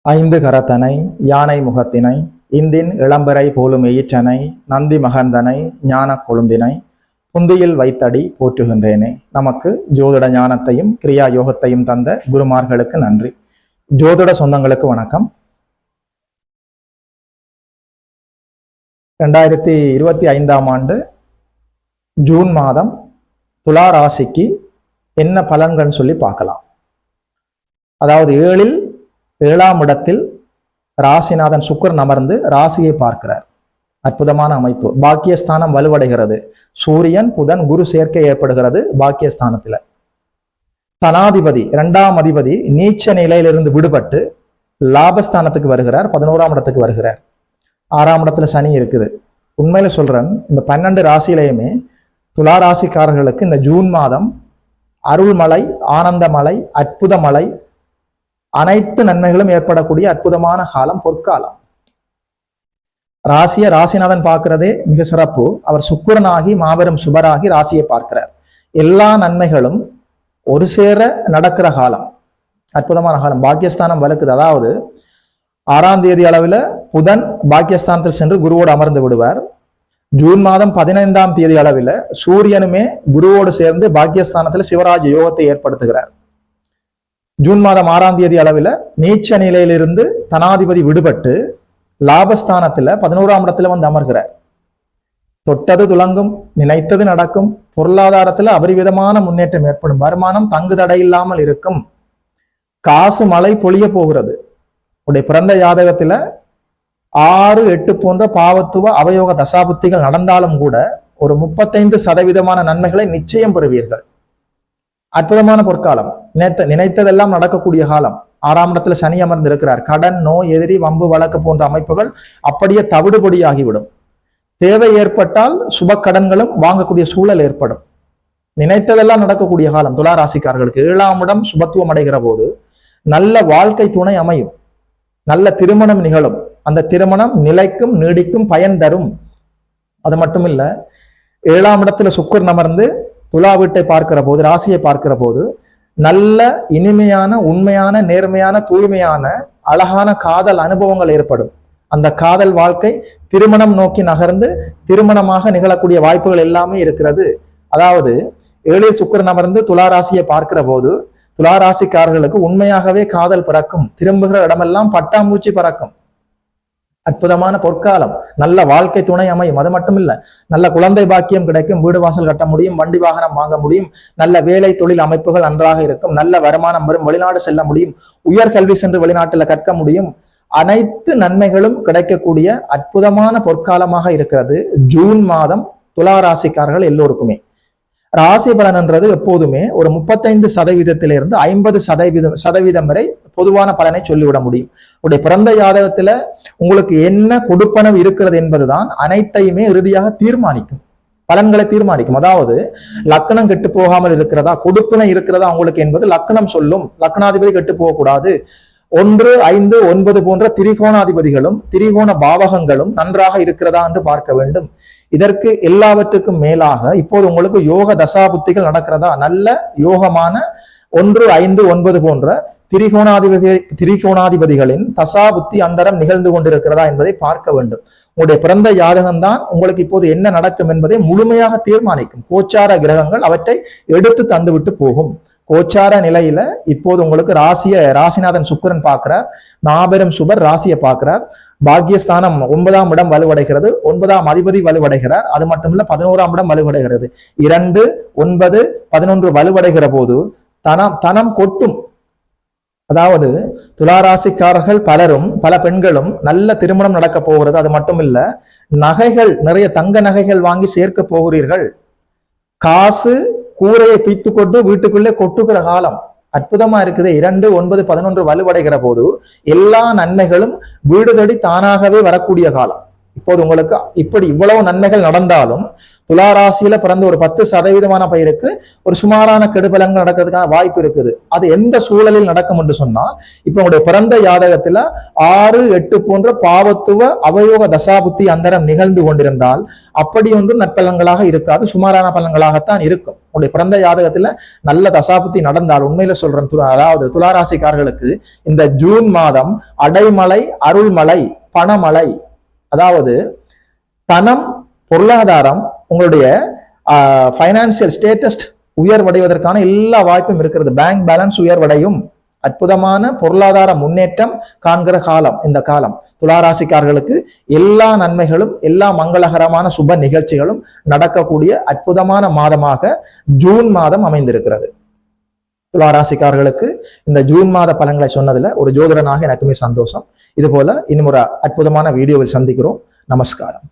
ஐந்து கரத்தனை யானை முகத்தினை இந்தின் இளம்பரை போலும் எயிற்றனை நந்தி மகந்தனை ஞான கொழுந்தினை புந்தியில் வைத்தடி போற்றுகின்றேனே. நமக்கு ஜோதிட ஞானத்தையும் கிரியா யோகத்தையும் தந்த குருமார்களுக்கு நன்றி. ஜோதிட சொந்தங்களுக்கு வணக்கம். 2025ஆம் ஆண்டு ஜூன் மாதம் துலா ராசிக்கு என்ன பலன்கள் சொல்லி பார்க்கலாம். அதாவது 7ஆம் இடத்தில் ராசிநாதன் சுக்கிரன் அமர்ந்து ராசியை பார்க்கிறார். அற்புதமான அமைப்பு. பாக்கியஸ்தானம் வலுவடைகிறது. சூரியன் புதன் குரு சேர்க்கை ஏற்படுகிறது பாக்கியஸ்தானத்துல. தனாதிபதி 2ஆம் அதிபதி நீச்ச நிலையிலிருந்து விடுபட்டு லாபஸ்தானத்துக்கு வருகிறார். 11ஆம் இடத்துக்கு வருகிறார். 6ஆம் இடத்துல சனி இருக்குது. உண்மையில சொல்றேன், இந்த 12 ராசியிலையுமே துலா ராசிக்காரர்களுக்கு இந்த ஜூன் மாதம் அருள்மலை, ஆனந்தமலை, அற்புத மலை, அனைத்து நன்மைகளும் ஏற்படக்கூடிய அற்புதமான காலம், பொற்காலம். ராசிநாதன் பார்க்கிறதே மிக சிறப்பு. அவர் சுக்கிரனாகி மாபெரும் சுபராகி ராசியை பார்க்கிறார். எல்லா நன்மைகளும் ஒரு சேர நடக்கிற காலம், அற்புதமான காலம். பாக்கியஸ்தானம் வலுக்குது. அதாவது 6ஆம் தேதி அளவில் புதன் பாக்கியஸ்தானத்தில் சென்று குருவோடு அமர்ந்து விடுவார். ஜூன் மாதம் 15ஆம் தேதி அளவில் சூரியனுமே குருவோடு சேர்ந்து பாக்கியஸ்தானத்தில் சிவராஜ யோகத்தை ஏற்படுத்துகிறார். ஜூன் மாதம் 6ஆம் தேதி அளவில் நீச்ச நிலையிலிருந்து தனாதிபதி விடுபட்டு லாபஸ்தானத்துல 11ஆம் இடத்துல வந்து அமர்கிறார். தொட்டது துலங்கும், நினைத்தது நடக்கும், பொருளாதாரத்துல அபரிவிதமான முன்னேற்றம் ஏற்படும், வருமானம் தங்கு தடை இல்லாமல் இருக்கும், காசு மழை பொழிய போகிறது. உடைய பிறந்த ஜாதகத்துல 6, 8 போன்ற பாவத்துவ அவயோக தசாபுத்திகள் நடந்தாலும் கூட ஒரு 35% நன்மைகளை நிச்சயம் பெறுவீர்கள். அற்புதமான பொற்காலம். நினைத்ததெல்லாம் நடக்கக்கூடிய காலம். 6ஆம் இடத்துல சனி அமர்ந்து இருக்கிறார். கடன், நோய், எதிரி, வம்பு, வழக்கு போன்ற அமைப்புகள் அப்படியே தவிடுபடியாகிவிடும். தேவை ஏற்பட்டால் சுப கடன்களும் வாங்கக்கூடிய சூழல் ஏற்படும். நினைத்ததெல்லாம் நடக்கக்கூடிய காலம் துலா ராசிக்காரர்களுக்கு. 7ஆம் இடம் சுபத்துவம் அடைகிற போது நல்ல வாழ்க்கை துணை அமையும், நல்ல திருமணம் நிகழும். அந்த திருமணம் நிலைக்கும், நீடிக்கும், பயன் தரும். அது மட்டும் இல்ல, 7ஆம் இடத்துல சுக்கிரன் அமர்ந்து துலா வீட்டை பார்க்கிற போது, ராசியை பார்க்கிற போது நல்ல இனிமையான, உண்மையான, நேர்மையான, தூய்மையான, அழகான காதல் அனுபவங்கள் ஏற்படும். அந்த காதல் வாழ்க்கை திருமணம் நோக்கி நகர்ந்து திருமணமாக நிகழக்கூடிய வாய்ப்புகள் எல்லாமே இருக்கிறது. அதாவது 7 சுக்கிரன் அமர்ந்து துலா ராசியை பார்க்கிற போது துலா ராசிக்காரர்களுக்கு உண்மையாகவே காதல் பிறக்கும். திரும்புகிற இடமெல்லாம் பட்டாம்பூச்சி பறக்கும். அற்புதமான பொற்காலம். நல்ல வாழ்க்கை துணை அமையும். அது மட்டும் இல்ல, நல்ல குழந்தை பாக்கியம் கிடைக்கும், வீடு வாசல் கட்ட முடியும், வண்டி வாகனம் வாங்க முடியும், நல்ல வேலை தொழில் அமைப்புகள் நன்றாக இருக்கும், நல்ல வருமானம் வரும், வெளிநாடு செல்ல முடியும், உயர்கல்வி சென்று வெளிநாட்டுல கற்க முடியும். அனைத்து நன்மைகளும் கிடைக்கக்கூடிய அற்புதமான பொற்காலமாக இருக்கிறது ஜூன் மாதம் துலா ராசிக்காரர்கள் எல்லோருக்குமே. ராசி பலன்ன்றது எப்போதுமே ஒரு 35%இருந்து 50% வரை பொதுவான பலனை சொல்லிவிட முடியும். உடைய பிறந்த ஜாதகத்துல உங்களுக்கு என்ன கொடுப்பனவு இருக்கிறது என்பதுதான் அனைத்தையுமே இறுதியாக தீர்மானிக்கும், பலன்களை தீர்மானிக்கும். அதாவது லக்னம் கெட்டு போகாமல் இருக்கிறதா, கொடுப்பனை இருக்கிறதா உங்களுக்கு என்பது லக்னம் சொல்லும். லக்னாதிபதி கெட்டு போகக்கூடாது. 1, 5, 9 போன்ற திரிகோணாதிபதிகளும் திரிகோண பாவகங்களும் நன்றாக இருக்கிறதா என்று பார்க்க வேண்டும். இதற்கு எல்லாவற்றுக்கும் மேலாக இப்போது உங்களுக்கு யோக தசாபுத்திகள் நடக்கிறதா, நல்ல யோகமான 1, 5, 9 போன்ற திரிகோணாதிபதிகளின் தசாபுத்தி அந்தரம் நிகழ்ந்து கொண்டிருக்கிறதா என்பதை பார்க்க வேண்டும். உங்களுடைய பிறந்த ஜாதகம்தான் உங்களுக்கு இப்போது என்ன நடக்கும் என்பதை முழுமையாக தீர்மானிக்கும். கோச்சார கிரகங்கள் அவற்றை எடுத்து தந்துவிட்டு போகும். கோச்சார நிலையில இப்போது உங்களுக்கு ராசிநாதன் சுக்கிரன் பார்க்கிறார். மாபெரும் சுபர் ராசியை பார்க்கிறார். பாக்கியஸ்தானம் 9ஆம் இடம் வலுவடைகிறது. 9ஆம் அதிபதி வலுவடைகிறார். அது மட்டும் இல்ல, 11ஆம் இடம் வலுவடைகிறது. 2, 9, 11 வலுவடைகிற போது தனம் கொட்டும். அதாவது துளாராசிக்காரர்கள் பலரும், பல பெண்களும் நல்ல திருமணம் நடக்க போகிறது. அது மட்டும் இல்ல, நகைகள், நிறைய தங்க நகைகள் வாங்கி சேர்க்க போகிறீர்கள். காசு கூரையை பீத்து கொண்டு வீட்டுக்குள்ளே கொட்டுகிற காலம் அற்புதமா இருக்குது. 2, 9, 11 வலுவடைகிற போது எல்லா நன்மைகளும் வீடு தேடி தானாகவே வரக்கூடிய காலம். இப்போது உங்களுக்கு இப்படி இவ்வளவு நன்மைகள் நடந்தாலும் துளாராசியில பிறந்த ஒரு 10% பயிருக்கு ஒரு சுமாரான கெடுபலங்கள் நடக்கிறதுக்கான வாய்ப்பு இருக்குது. அது எந்த சூழலில் நடக்கும் என்று சொன்னால், இப்ப உங்களுடைய பிறந்த ஜாதகத்துல 6, 8 போன்ற பாவத்துவ அவயோக தசாபுத்தி அந்தரம் நிகழ்ந்து கொண்டிருந்தால் அப்படி ஒன்றும் நற்பலன்களாக இருக்காது, சுமாரான பலன்களாகத்தான் இருக்கும். உங்களுடைய பிறந்த ஜாதகத்துல நல்ல தசாபுத்தி நடந்தால், உண்மையில சொல்றேன், அதாவது துளாராசிக்காரர்களுக்கு இந்த ஜூன் மாதம் அடைமழை, அருள்மழை, பணமழை, அதாவது தனம், பொருளாதாரம், உங்களுடைய பைனான்சியல் ஸ்டேட்டஸ் உயர்வடைவதற்கான எல்லா வாய்ப்பும் இருக்கிறது. பேங்க் பேலன்ஸ் உயர்வடையும். அற்புதமான பொருளாதார முன்னேற்றம் காண்கிற காலம் இந்த காலம். துளாராசிக்காரர்களுக்கு எல்லா நன்மைகளும், எல்லா மங்களகரமான சுப நிகழ்ச்சிகளும் நடக்கக்கூடிய அற்புதமான மாதமாக ஜூன் மாதம் அமைந்திருக்கிறது. துளாராசிக்காரர்களுக்கு இந்த ஜூன் மாத பலன்களை சொன்னதுல ஒரு ஜோதிடனாக எனக்குமே சந்தோஷம். இது போல இன்னும் ஒரு அற்புதமான வீடியோவில் சந்திக்கிறோம். நமஸ்காரம்.